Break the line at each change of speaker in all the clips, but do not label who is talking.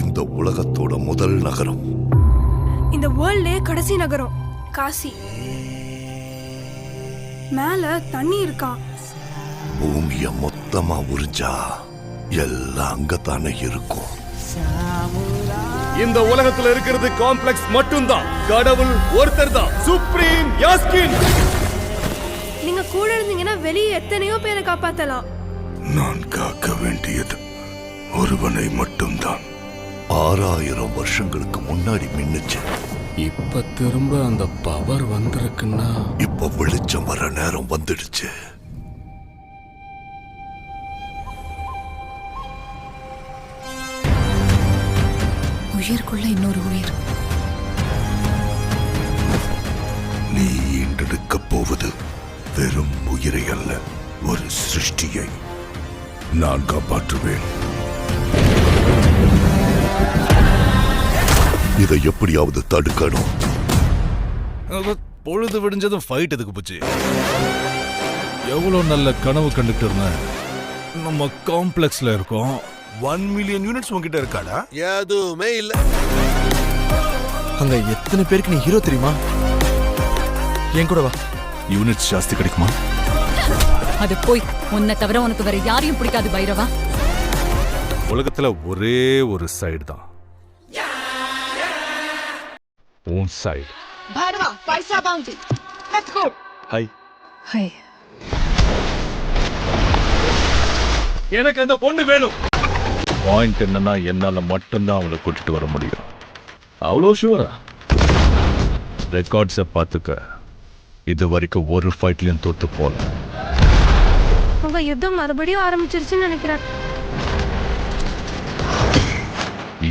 இந்த உலகத்தோட முதல் நகரம்,
இந்த வேர்ல்ட்லே கடைசி நகரம் காசி. மேல தண்ணி இருக்கான்.
பூமிய மொத்தமா உறிஞ்சா எல்லாம் அங்கத்தானே இருக்கும்.
இந்த உலகத்துல இருக்கிறது காம்ப்ளெக்ஸ் மட்டும்தான். கடவுள் ஒருத்தர் தான், சுப்ரீம் யாஸ்கின்.
நீங்க கூட இருந்தீங்கன்னா வெளியே எத்தனையோ பேரை காப்பாத்தலாம்.
நான் காக்க வேண்டியது ஒருவனை மட்டும்தான். 6000 வருஷங்களுக்கு முன்னாடி மின்னுச்சு.
இப்ப திரும்ப அந்த பவர் வந்திருக்குன்னா
இப்ப வெளிச்சம் வர நேரம் வந்துடுச்சு.
உயிருக்குள்ள இன்னொரு உயிர்.
நீ ஈண்டெடுக்க போவது வெறும் உயிரை அல்ல, ஒரு சிருஷ்டியை. நான் காப்பாற்றுவேன். இதை எப்படியாவது தடுக்கணும்.
பொழுது விடிஞ்சதும் ஃபைட் எதுக்கு போச்சு? எவ்வளவு நல்ல கனவு கண்டுட்டு இருந்தேன். நம்ம காம்ப்ளெக்ஸ்ல இருக்கோம்.
1 மில்லியன் யூனிட்ஸ் உங்ககிட்ட இருக்காடா?
எதுவுமே இல்ல.
அங்க எத்தனை பேருக்கு நீ ஹீரோ தெரியுமா? என் கூட வா.
யூனிட்ஸ் ஜாஸ்தி கிடைக்குமா?
அது போய் உன்னை தவிர உனக்கு வேற யாரையும் பிடிக்காது பைரவா.
உலகத்துல ஒரே ஒரு சைடு தான், உன் side.
Bhairava, Paisa Bounty. Let's go.
Hi.
High.
எனக்கு அந்த பொண்ணு வேணும்.
பாயிண்ட் என்னன்னா, என்னால மட்டும்தான் அவளை கூட்டிட்டு வர முடியும். அவ்வளோ ஷூரா? ரெக்கார்ட்ஸை பார்த்துக்க. இது வரைக்கும் ஒரு ஃபைட்லயும் தோத்து போல.
உங்க யுத்தம் மறுபடியும் ஆரம்பிச்சிருச்சுன்னு நினைக்கிறேன்.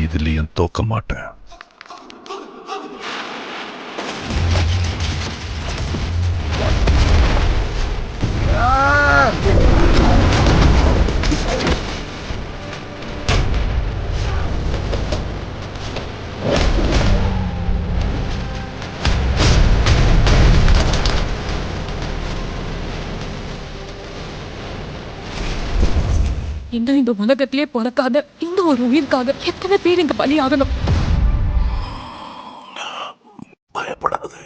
இதுலயும் தோக்க மாட்டேன்.
இன்னும் இந்த உலகத்திலே பிறக்காத இந்த ஒரு உயிருக்காக எத்தனை பேர் இங்க பலியாகணும்?
பயப்படாது,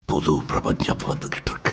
புது பிரபஞ்சம் வந்துகிட்டு இருக்கு.